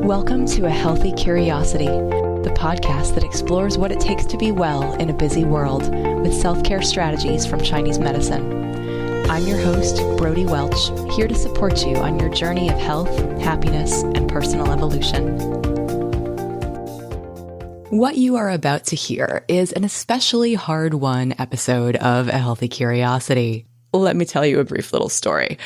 Welcome to A Healthy Curiosity, the podcast that explores what it takes to be well in a busy world with self-care strategies from Chinese medicine. I'm your host, Brodie Welch, here to support you on your journey of health, happiness, and personal evolution. What you are about to hear is an especially hard-won episode of A Healthy Curiosity. Let me tell you a brief little story.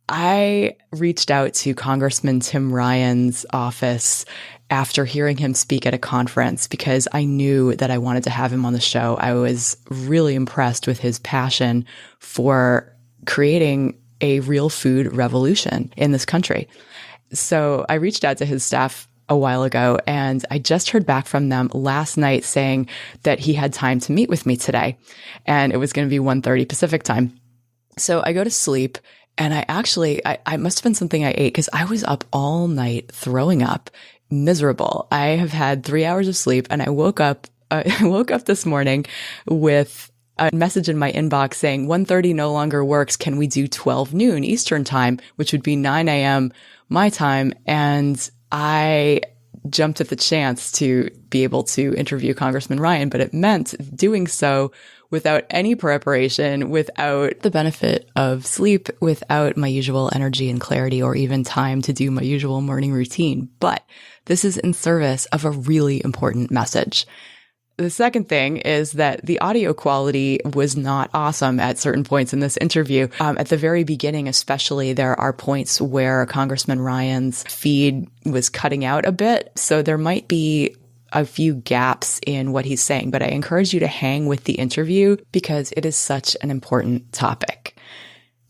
I reached out to Congressman Tim Ryan's office after hearing him speak at a conference because I knew that I wanted to have him on the show. I was really impressed with his passion for creating a real food revolution in this country. So I reached out to his staff a while ago, and I just heard back from them last night saying that he had time to meet with me today, and it was going to be 1:30 Pacific time. So I go to sleep. And I must have been something I ate because I was up all night throwing up, miserable. I have had 3 hours of sleep, and I woke up this morning with a message in my inbox saying 1:30 no longer works. Can we do 12 noon Eastern time, which would be 9 a.m. my time? And I jumped at the chance to be able to interview Congressman Ryan, but it meant doing so without any preparation, without the benefit of sleep, without my usual energy and clarity, or even time to do my usual morning routine. But this is in service of a really important message. The second thing is that the audio quality was not awesome at certain points in this interview. At the very beginning, especially, there are points where Congressman Ryan's feed was cutting out a bit. So there might be a few gaps in what he's saying, but I encourage you to hang with the interview because it is such an important topic.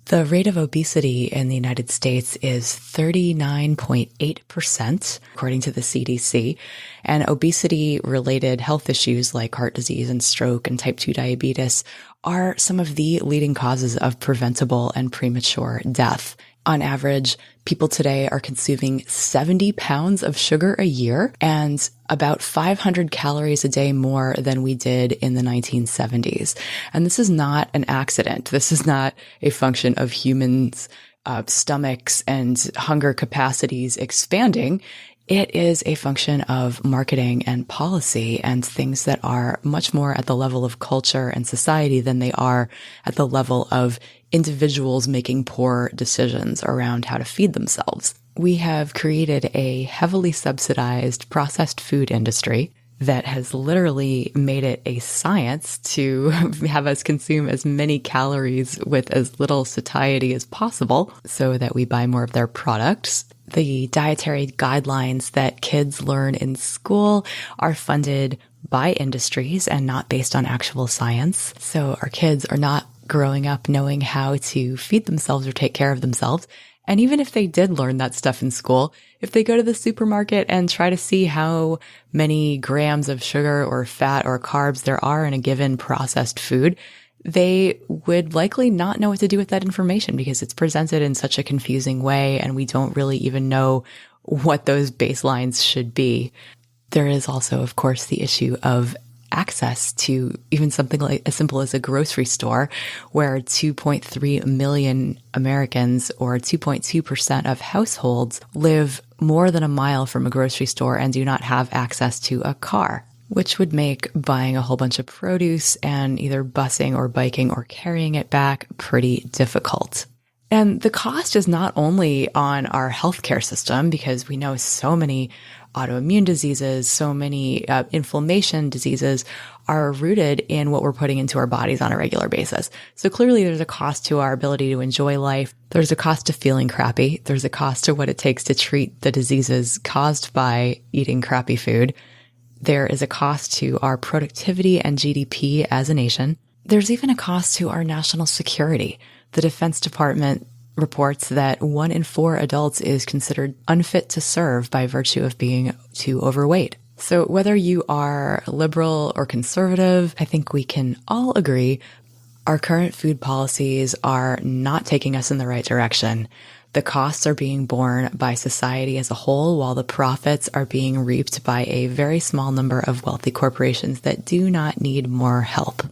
The rate of obesity in the United States is 39.8%, according to the CDC, and obesity-related health issues like heart disease and stroke and type 2 diabetes are some of the leading causes of preventable and premature death. On average, people today are consuming 70 pounds of sugar a year and about 500 calories a day more than we did in the 1970s. And this is not an accident. This is not a function of humans' stomachs and hunger capacities expanding. It is a function of marketing and policy and things that are much more at the level of culture and society than they are at the level of individuals making poor decisions around how to feed themselves. We have created a heavily subsidized processed food industry that has literally made it a science to have us consume as many calories with as little satiety as possible so that we buy more of their products. The dietary guidelines that kids learn in school are funded by industries and not based on actual science. So our kids are not growing up knowing how to feed themselves or take care of themselves. And even if they did learn that stuff in school, if they go to the supermarket and try to see how many grams of sugar or fat or carbs there are in a given processed food, they would likely not know what to do with that information because it's presented in such a confusing way and we don't really even know what those baselines should be. There is also, of course, the issue of access to even something like as simple as a grocery store where 2.3 million Americans or 2.2% of households live more than a mile from a grocery store and do not have access to a car, which would make buying a whole bunch of produce and either busing or biking or carrying it back pretty difficult. And the cost is not only on our healthcare system because we know so many autoimmune diseases, so many inflammation diseases are rooted in what we're putting into our bodies on a regular basis. So clearly there's a cost to our ability to enjoy life. There's a cost to feeling crappy. There's a cost to what it takes to treat the diseases caused by eating crappy food. There is a cost to our productivity and GDP as a nation. There's even a cost to our national security. The Defense Department reports that 1 in 4 adults is considered unfit to serve by virtue of being too overweight. So whether you are liberal or conservative, I think we can all agree our current food policies are not taking us in the right direction. The costs are being borne by society as a whole, while the profits are being reaped by a very small number of wealthy corporations that do not need more help.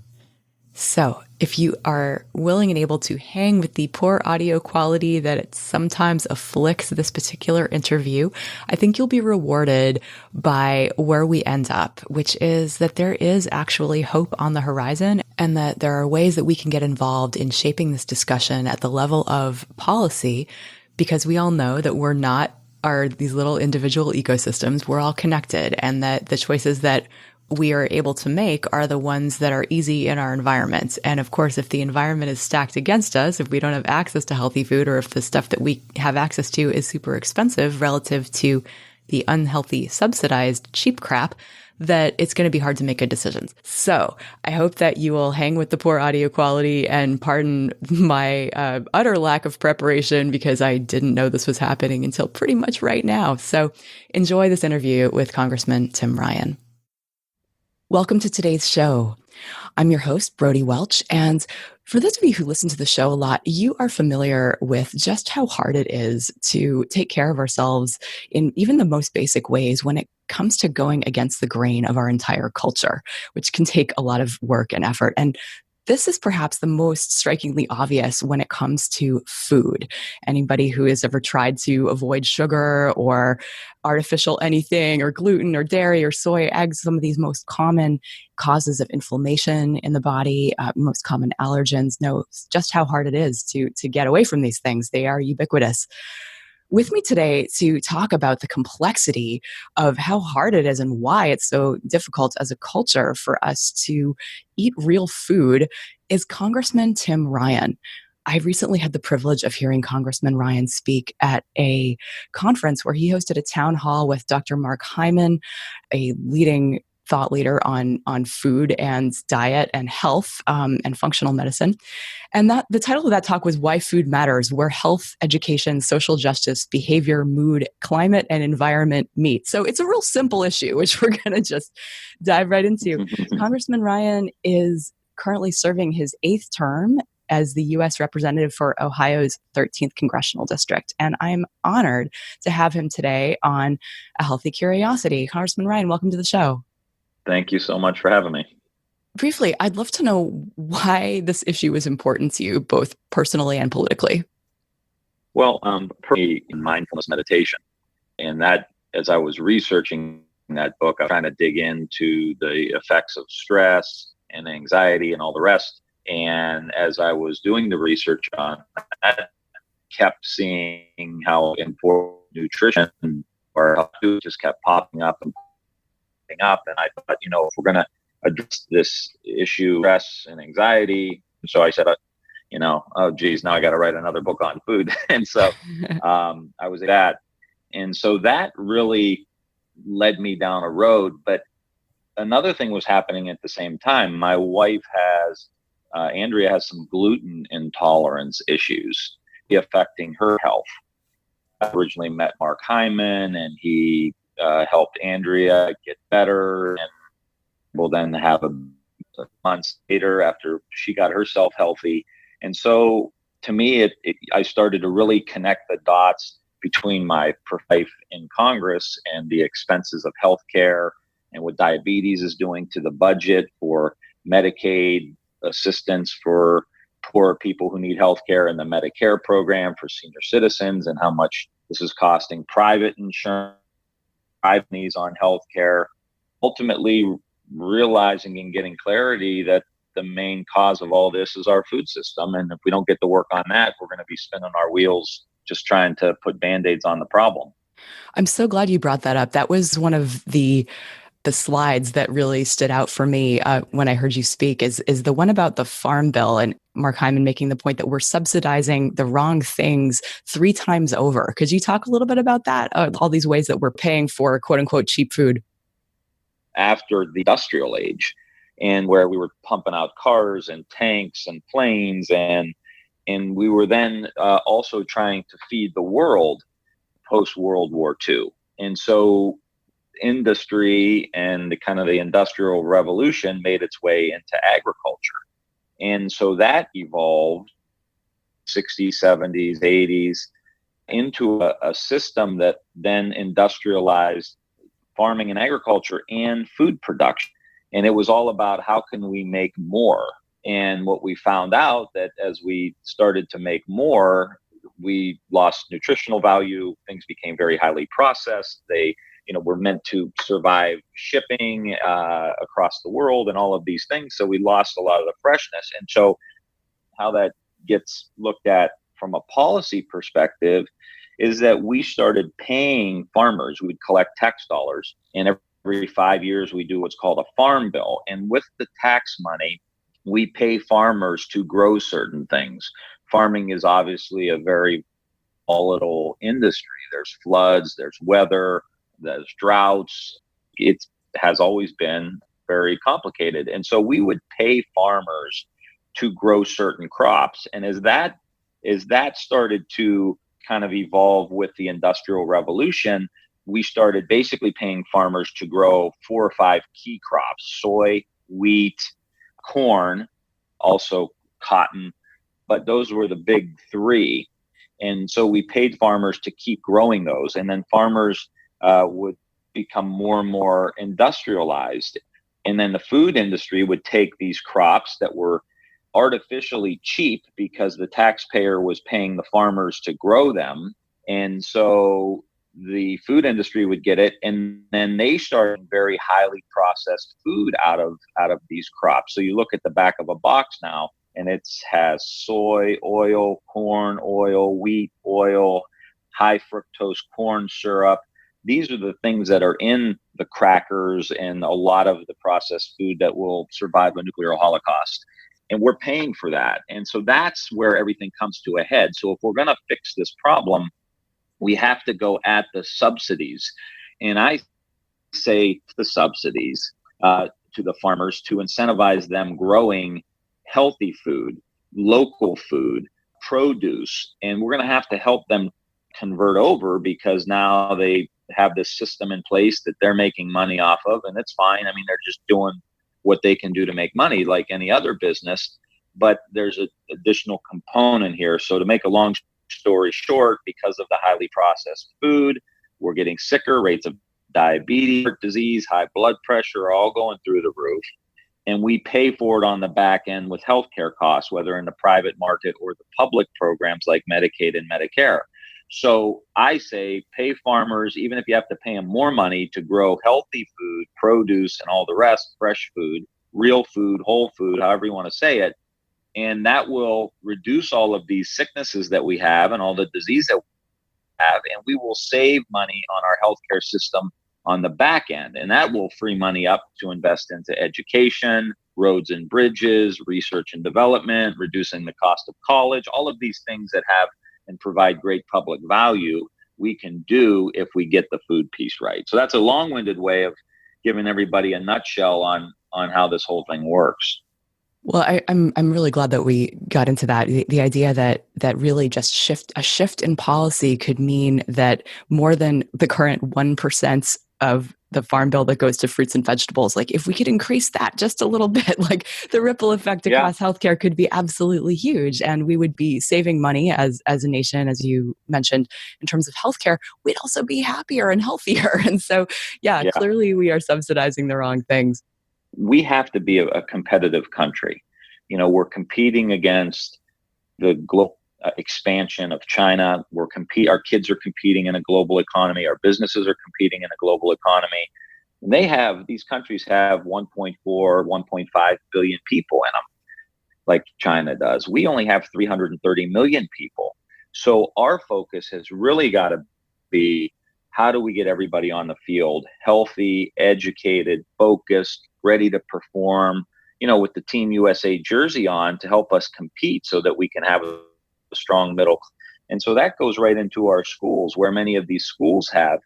So If you are willing and able to hang with the poor audio quality that it sometimes afflicts this particular interview, I think you'll be rewarded by where we end up, which is that there is actually hope on the horizon and that there are ways that we can get involved in shaping this discussion at the level of policy, because we all know that we're not are these little individual ecosystems. We're all connected, and that the choices that we are able to make are the ones that are easy in our environment. And of course, if the environment is stacked against us, if we don't have access to healthy food, or if the stuff that we have access to is super expensive relative to the unhealthy, subsidized, cheap crap, that it's going to be hard to make good decisions. So I hope that you will hang with the poor audio quality and pardon my utter lack of preparation, because I didn't know this was happening until pretty much right now. So enjoy this interview with Congressman Tim Ryan. Welcome to today's show. I'm your host, Brodie Welch, and for those of you who listen to the show a lot, you are familiar with just how hard it is to take care of ourselves in even the most basic ways when it comes to going against the grain of our entire culture, which can take a lot of work and effort. And this is perhaps the most strikingly obvious when it comes to food. Anybody who has ever tried to avoid sugar or artificial anything or gluten or dairy or soy, eggs, some of these most common causes of inflammation in the body, most common allergens, know just how hard it is to get away from these things. They are ubiquitous. With me today to talk about the complexity of how hard it is and why it's so difficult as a culture for us to eat real food is Congressman Tim Ryan. I recently had the privilege of hearing Congressman Ryan speak at a conference where he hosted a town hall with Dr. Mark Hyman, a leading thought leader on food and diet and health and functional medicine. And that the title of that talk was Why Food Matters, where health, education, social justice, behavior, mood, climate, and environment meet. So it's a real simple issue, which we're going to just dive right into. Congressman Ryan is currently serving his 8th term as the U.S. representative for Ohio's 13th congressional district. And I'm honored to have him today on A Healthy Curiosity. Congressman Ryan, welcome to the show. Thank you so much for having me. Briefly, I'd love to know why this issue is important to you, both personally and politically. Well, personally, in mindfulness meditation, and that, as I was researching that book, I was trying to dig into the effects of stress and anxiety and all the rest. And as I was doing the research on that, kept seeing how important nutrition or food just kept popping up. And I thought, if we're going to address this issue, stress and anxiety. So I said, oh, geez, now I got to write another book on food. And so I was at that. And so that really led me down a road. But another thing was happening at the same time. My wife Andrea has some gluten intolerance issues affecting her health. I originally met Mark Hyman, and he helped Andrea get better, and we'll then have a months later after she got herself healthy. And so to me, I started to really connect the dots between my life in Congress and the expenses of healthcare and what diabetes is doing to the budget for Medicaid assistance for poor people who need healthcare, and the Medicare program for senior citizens, and how much this is costing private insurance, private needs on healthcare. Ultimately, realizing and getting clarity that the main cause of all this is our food system. And if we don't get to work on that, we're going to be spinning our wheels just trying to put Band-Aids on the problem. I'm so glad you brought that up. That was one of the slides that really stood out for me when I heard you speak is the one about the Farm Bill and Mark Hyman making the point that we're subsidizing the wrong things 3 times over. Could you talk a little bit about that? All these ways that we're paying for quote unquote cheap food. After the industrial age, and where we were pumping out cars and tanks and planes, and we were then also trying to feed the world post World War II. And so industry and the industrial revolution made its way into agriculture. And so that evolved 60s, 70s, 80s into a system that then industrialized farming and agriculture and food production. And it was all about how can we make more And what we found out that as we started to make more, we lost nutritional value. Things became very highly processed. They, were meant to survive shipping across the world and all of these things. So we lost a lot of the freshness. And so how that gets looked at from a policy perspective is that we started paying farmers. We'd collect tax dollars, and every 5 years we do what's called a farm bill. And with the tax money, we pay farmers to grow certain things. Farming is obviously a very volatile industry. There's floods, there's weather, there's droughts. It has always been very complicated. And so we would pay farmers to grow certain crops. And as that started to kind of evolve with the Industrial Revolution, we started basically paying farmers to grow 4 or 5 key crops: soy, wheat, corn, also cotton. But those were the big 3. And so we paid farmers to keep growing those. And then farmers would become more and more industrialized. And then the food industry would take these crops that were artificially cheap because the taxpayer was paying the farmers to grow them. And so the food industry would get it, and then they started very highly processed food out of these crops. So you look at the back of a box now, and it has soy oil, corn oil, wheat oil, high fructose corn syrup. These are the things that are in the crackers and a lot of the processed food that will survive a nuclear holocaust. And we're paying for that. And so that's where everything comes to a head. So if we're going to fix this problem, we have to go at the subsidies. And I say the subsidies to the farmers to incentivize them growing healthy food, local food, produce. And we're going to help them convert over, because now they have this system in place that they're making money off of, and it's fine. I mean, they're just doing what they can do to make money like any other business, but there's an additional component here. So to make a long story short, because of the highly processed food, we're getting sicker. Rates of diabetes, heart disease, high blood pressure are all going through the roof. And we pay for it on the back end with healthcare costs, whether in the private market or the public programs like Medicaid and Medicare. So I say pay farmers, even if you have to pay them more money, to grow healthy food, produce, and all the rest, fresh food, real food, whole food, however you want to say it. And that will reduce all of these sicknesses that we have and all the disease that we have. And we will save money on our healthcare system on the back end. And that will free money up to invest into education, roads and bridges, research and development, reducing the cost of college, all of these things that have and provide great public value, we can do if we get the food piece right. So that's a long-winded way of giving everybody a nutshell on how this whole thing works. Well, I'm really glad that we got into that. The idea that really just a shift in policy could mean that more than the current 1% of the farm bill that goes to fruits and vegetables, like if we could increase that just a little bit, like the ripple effect across healthcare could be absolutely huge, and we would be saving money as a nation, as you mentioned, in terms of healthcare. We'd also be happier and healthier, and so clearly we are subsidizing the wrong things. We have to be a competitive country. We're competing against the global expansion of China. Our kids are competing in a global economy. Our businesses are competing in a global economy. And these countries have 1.4, 1.5 billion people in them, like China does. We only have 330 million people. So our focus has really got to be, how do we get everybody on the field healthy, educated, focused, ready to perform, with the Team USA jersey on to help us compete so that we can have a strong middle. And so that goes right into our schools, where many of these schools have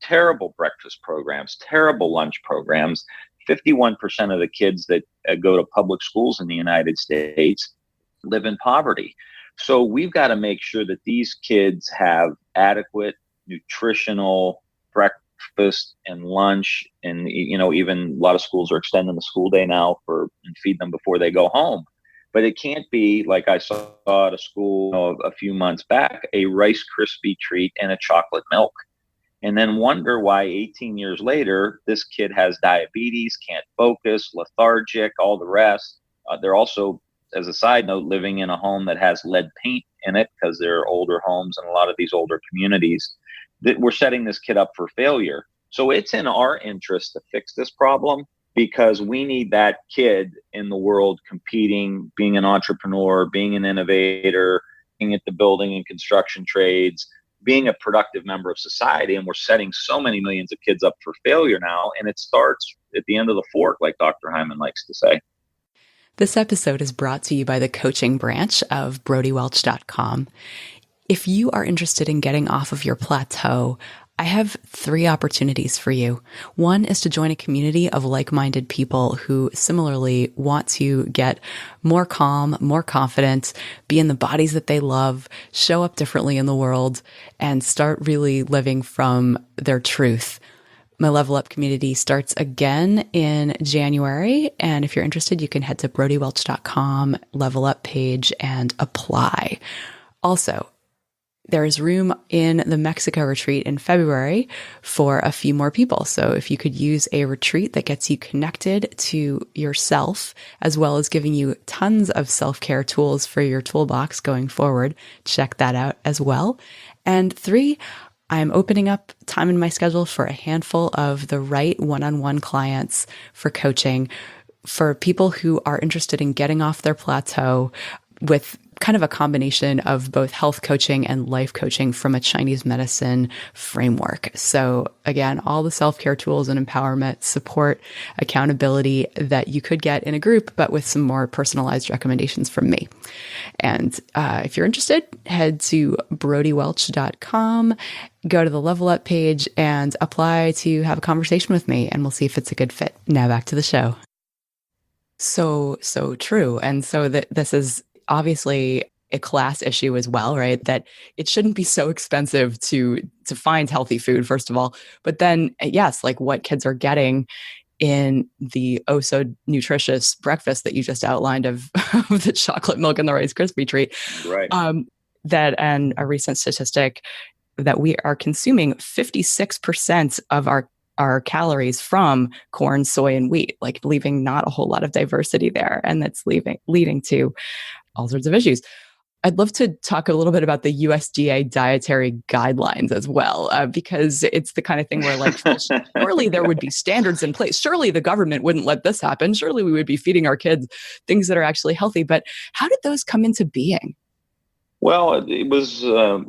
terrible breakfast programs, terrible lunch programs. 51% of the kids that go to public schools in the United States live in poverty. So we've got to make sure that these kids have adequate nutritional breakfast and lunch, and even a lot of schools are extending the school day now and feed them before they go home. But it can't be like I saw at a school a few months back, a Rice Krispie treat and a chocolate milk, and then wonder why 18 years later this kid has diabetes, can't focus, lethargic, all the rest. They're also as a side note, living in a home that has lead paint in it, because there are older homes in a lot of these older communities, that we're setting this kid up for failure. So it's in our interest to fix this problem, because we need that kid in the world competing, being an entrepreneur, being an innovator, being at the building and construction trades, being a productive member of society. And we're setting so many millions of kids up for failure now. And it starts at the end of the fork, like Dr. Hyman likes to say. This episode is brought to you by the coaching branch of BrodieWelch.com. If you are interested in getting off of your plateau, I have 3 opportunities for you. One is to join a community of like-minded people who similarly want to get more calm, more confident, be in the bodies that they love, show up differently in the world, and start really living from their truth. My Level Up community starts again in January. And if you're interested, you can head to BrodieWelch.com, Level Up page, and apply. Also, there is room in the Mexico retreat in February for a few more people. So if you could use a retreat that gets you connected to yourself, as well as giving you tons of self-care tools for your toolbox going forward, check that out as well. And 3, I'm opening up time in my schedule for a handful of the right one-on-one clients for coaching for people who are interested in getting off their plateau with kind of a combination of both health coaching and life coaching from a Chinese medicine framework. So again, all the self-care tools and empowerment, support, accountability that you could get in a group, but with some more personalized recommendations from me. And if you're interested, head to BrodieWelch.com, go to the Level Up page and apply to have a conversation with me, and we'll see if it's a good fit. Now back to the show. So true. And so this is obviously a class issue as well, right? That it shouldn't be so expensive to find healthy food, first of all. But then, yes, like what kids are getting in the oh so nutritious breakfast that you just outlined of the chocolate milk and the Rice Krispie treat. Right. That, and a recent statistic that we are consuming 56% of our calories from corn, soy, and wheat, like leaving not a whole lot of diversity there. And that's leading to all sorts of issues. I'd love to talk a little bit about the USDA dietary guidelines as well, because it's the kind of thing where, like, surely there would be standards in place. Surely the government wouldn't let this happen. Surely we would be feeding our kids things that are actually healthy. But how did those come into being? Well, it was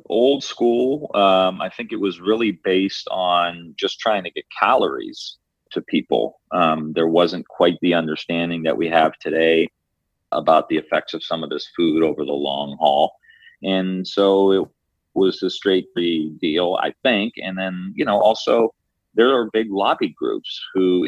old school. I think it was really based on just trying to get calories to people. There wasn't quite the understanding that we have today about the effects of some of this food over the long haul. And so it was a straight deal, I think. And then, also there are big lobby groups who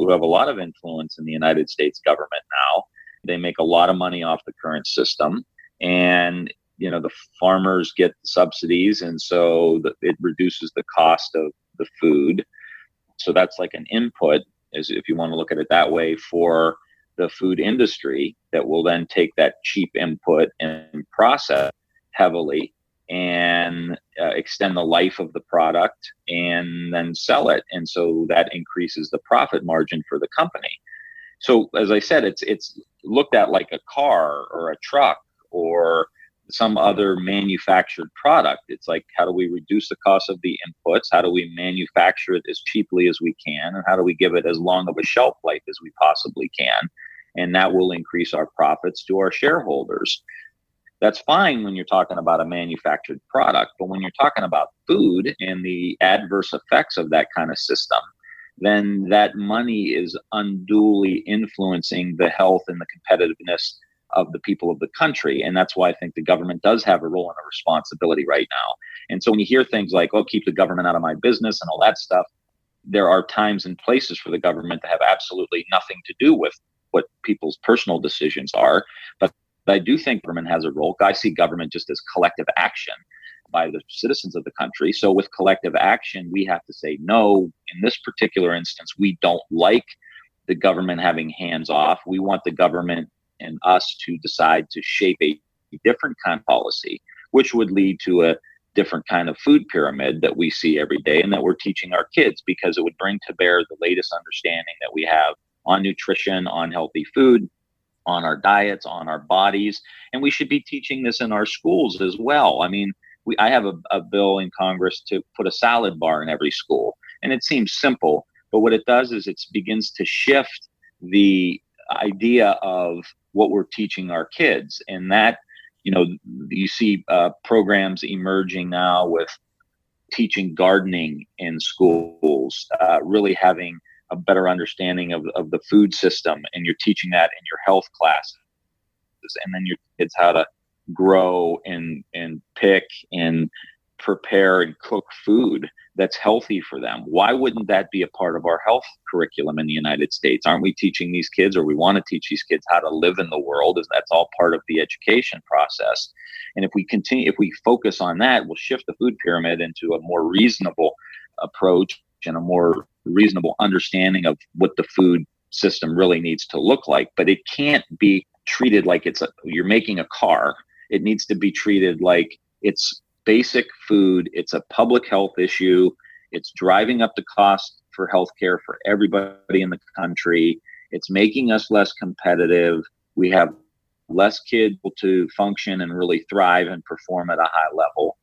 have a lot of influence in the United States government now. They make a lot of money off the current system. And the farmers get the subsidies, and so it reduces the cost of the food. So that's like an input, as if you want to look at it that way, for the food industry that will then take that cheap input and process heavily and extend the life of the product and then sell it. And so that increases the profit margin for the company. So as I said, it's looked at like a car or a truck or some other manufactured product. It's like, how do we reduce the cost of the inputs? How do we manufacture it as cheaply as we can? And how do we give it as long of a shelf life as we possibly can? And that will increase our profits to our shareholders. That's fine when you're talking about a manufactured product, but when you're talking about food and the adverse effects of that kind of system, then that money is unduly influencing the health and the competitiveness of the people of the country. And that's why I think the government does have a role and a responsibility right now. And so when you hear things like, oh, keep the government out of my business and all that stuff, there are times and places for the government to have absolutely nothing to do with what people's personal decisions are. But I do think government has a role. I see government just as collective action by the citizens of the country. So with collective action, we have to say, no, in this particular instance, we don't like the government having hands off. We want the government and us to decide to shape a different kind of policy, which would lead to a different kind of food pyramid that we see every day and that we're teaching our kids, because it would bring to bear the latest understanding that we have on nutrition, on healthy food, on our diets, on our bodies. And we should be teaching this in our schools as well. I mean, I have a bill in Congress to put a salad bar in every school. And it seems simple, but what it does is it begins to shift the idea of what we're teaching our kids. And that, you see programs emerging now with teaching gardening in schools, really having a better understanding of the food system, and you're teaching that in your health classes, and then your kids how to grow and pick and prepare and cook food that's healthy for them. Why wouldn't that be a part of our health curriculum in the United States? Aren't we teaching these kids, or we want to teach these kids how to live in the world? That's all part of the education process. And if we focus on that, we'll shift the food pyramid into a more reasonable approach and a more reasonable understanding of what the food system really needs to look like. But it can't be treated like you're making a car. It needs to be treated like it's basic food. It's a public health issue. It's driving up the cost for healthcare for everybody in the country. It's making us less competitive. We have less kids to function and really thrive and perform at a high level.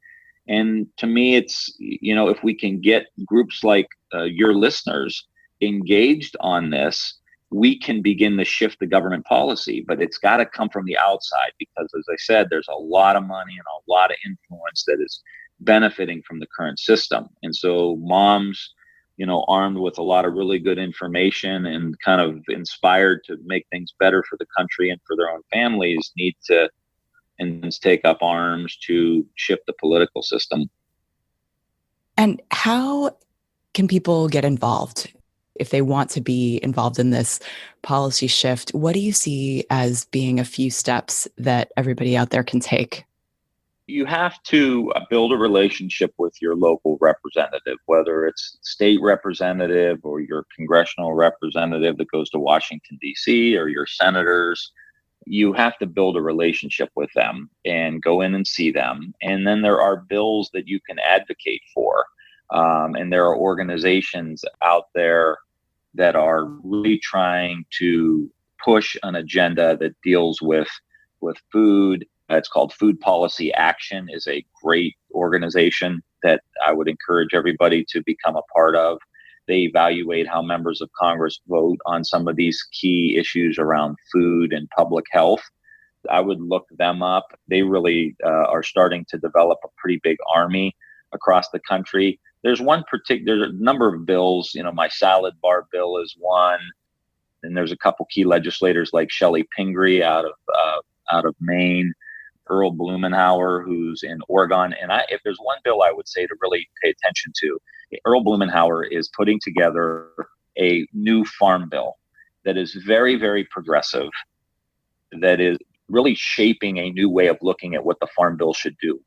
And to me, it's, if we can get groups like your listeners engaged on this, we can begin to shift the government policy, but it's got to come from the outside, because, as I said, there's a lot of money and a lot of influence that is benefiting from the current system. And so moms, armed with a lot of really good information and kind of inspired to make things better for the country and for their own families, need to take up arms to shift the political system. And how can people get involved? If they want to be involved in this policy shift, what do you see as being a few steps that everybody out there can take? You have to build a relationship with your local representative, whether it's state representative or your congressional representative that goes to Washington, D.C., or your senators. You have to build a relationship with them and go in and see them. And then there are bills that you can advocate for. And there are organizations out there that are really trying to push an agenda that deals with food. It's called Food Policy Action, is a great organization that I would encourage everybody to become a part of. They evaluate how members of Congress vote on some of these key issues around food and public health. I would look them up. They really are starting to develop a pretty big army across the country. There's a number of bills, my salad bar bill is one. And there's a couple key legislators like Shelley Pingree out of Maine, Earl Blumenauer, who's in Oregon. And if there's one bill I would say to really pay attention to, Earl Blumenauer is putting together a new farm bill that is very, very progressive, that is really shaping a new way of looking at what the farm bill should do.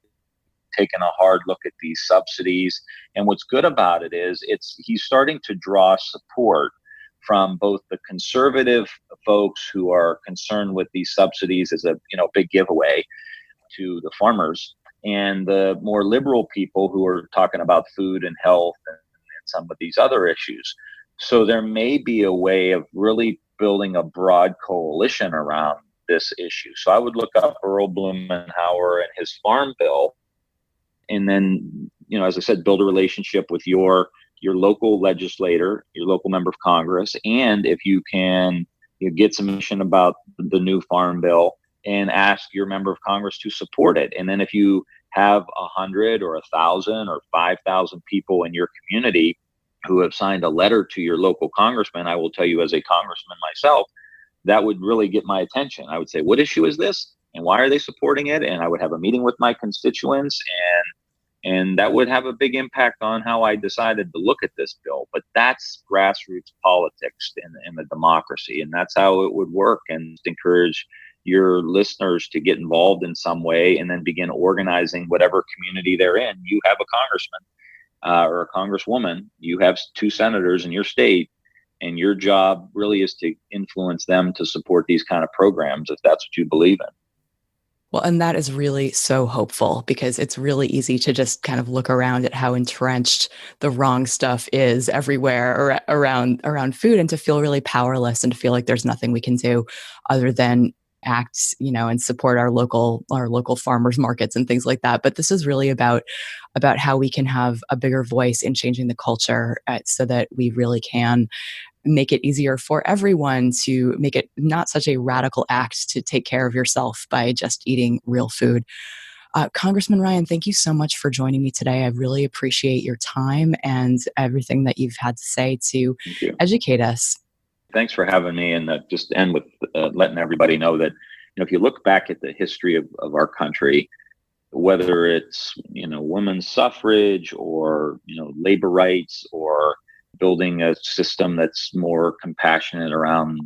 Taken a hard look at these subsidies. And what's good about it is he's starting to draw support from both the conservative folks who are concerned with these subsidies as a big giveaway to the farmers, and the more liberal people who are talking about food and health and some of these other issues. So there may be a way of really building a broad coalition around this issue. So I would look up Earl Blumenauer and his farm bill. And then, as I said, build a relationship with your local legislator, your local member of Congress. And if you can get some information about the new farm bill, and ask your member of Congress to support it. And then if you have 100 or 1,000 or 5,000 people in your community who have signed a letter to your local congressman, I will tell you, as a congressman myself, that would really get my attention. I would say, what issue is this? And why are they supporting it? And I would have a meeting with my constituents, and that would have a big impact on how I decided to look at this bill. But that's grassroots politics in the democracy, and that's how it would work. And encourage your listeners to get involved in some way, and then begin organizing whatever community they're in. You have a congressman or a congresswoman. You have 2 senators in your state, and your job really is to influence them to support these kind of programs if that's what you believe in. Well, and that is really so hopeful, because it's really easy to just kind of look around at how entrenched the wrong stuff is everywhere around food, and to feel really powerless and to feel like there's nothing we can do other than act, and support our local farmers markets and things like that. But this is really about how we can have a bigger voice in changing the culture, so that we really can make it easier for everyone, to make it not such a radical act to take care of yourself by just eating real food. Congressman Ryan, thank you so much for joining me today. I really appreciate your time and everything that you've had to say to educate us. Thanks for having me. And just end with letting everybody know that, if you look back at the history of our country, whether it's, women's suffrage or, labor rights, or building a system that's more compassionate around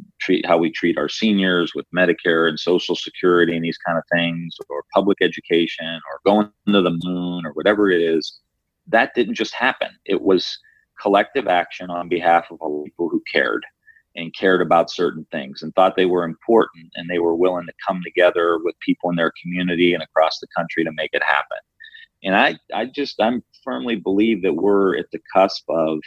how we treat our seniors with Medicare and Social Security and these kind of things, or public education, or going to the moon, or whatever it is, that didn't just happen. It was collective action on behalf of all people who cared about certain things and thought they were important, and they were willing to come together with people in their community and across the country to make it happen. And I firmly believe that we're at the cusp of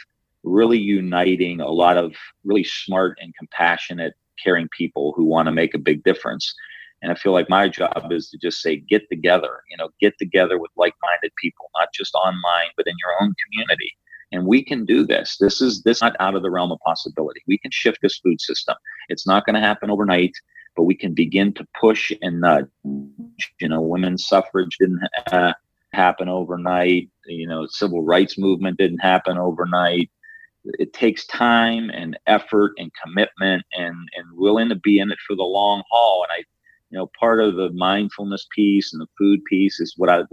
really uniting a lot of really smart and compassionate, caring people who want to make a big difference. And I feel like my job is to just say, get together with like-minded people, not just online, but in your own community. And we can do this. This is not out of the realm of possibility. We can shift this food system. It's not going to happen overnight, but we can begin to push and nudge. Women's suffrage didn't happen overnight. Civil rights movement didn't happen overnight. It takes time and effort and commitment and willing to be in it for the long haul. And part of the mindfulness piece and the food piece is why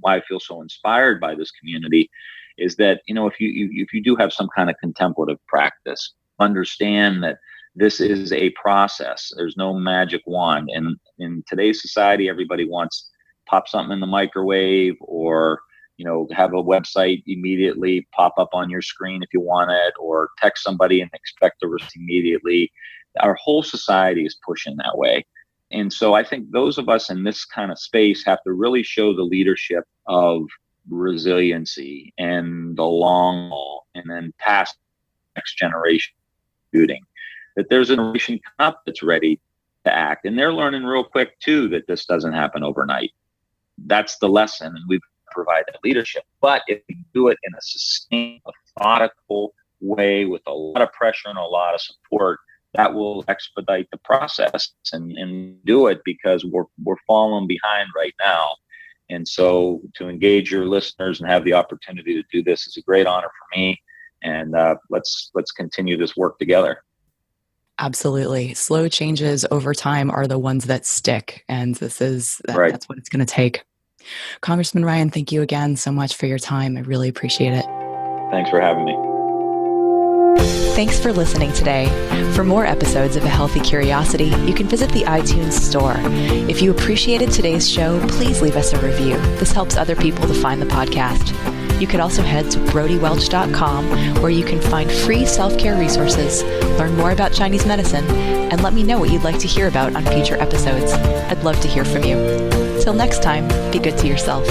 I feel so inspired by this community is that, if you do have some kind of contemplative practice, understand that this is a process. There's no magic wand. And in today's society, everybody wants pop something in the microwave, or have a website immediately pop up on your screen if you want it, or text somebody and expect the receipt immediately. Our whole society is pushing that way. And so I think those of us in this kind of space have to really show the leadership of resiliency and the long haul, and then past next generation shooting. That there's a generation up that's ready to act. And they're learning real quick too that this doesn't happen overnight. That's the lesson. And we've provide that leadership. But if we do it in a sustained, methodical way with a lot of pressure and a lot of support, that will expedite the process and do it, because we're falling behind right now. And so to engage your listeners and have the opportunity to do this is a great honor for me. And let's continue this work together. Absolutely. Slow changes over time are the ones that stick. And that's what it's going to take. Congressman Ryan, thank you again so much for your time. I really appreciate it. Thanks for having me. Thanks for listening today. For more episodes of A Healthy Curiosity, you can visit the iTunes store. If you appreciated today's show, please leave us a review. This helps other people to find the podcast. You could also head to BrodieWelch.com, where you can find free self-care resources, learn more about Chinese medicine, and let me know what you'd like to hear about on future episodes. I'd love to hear from you. Till next time, be good to yourself.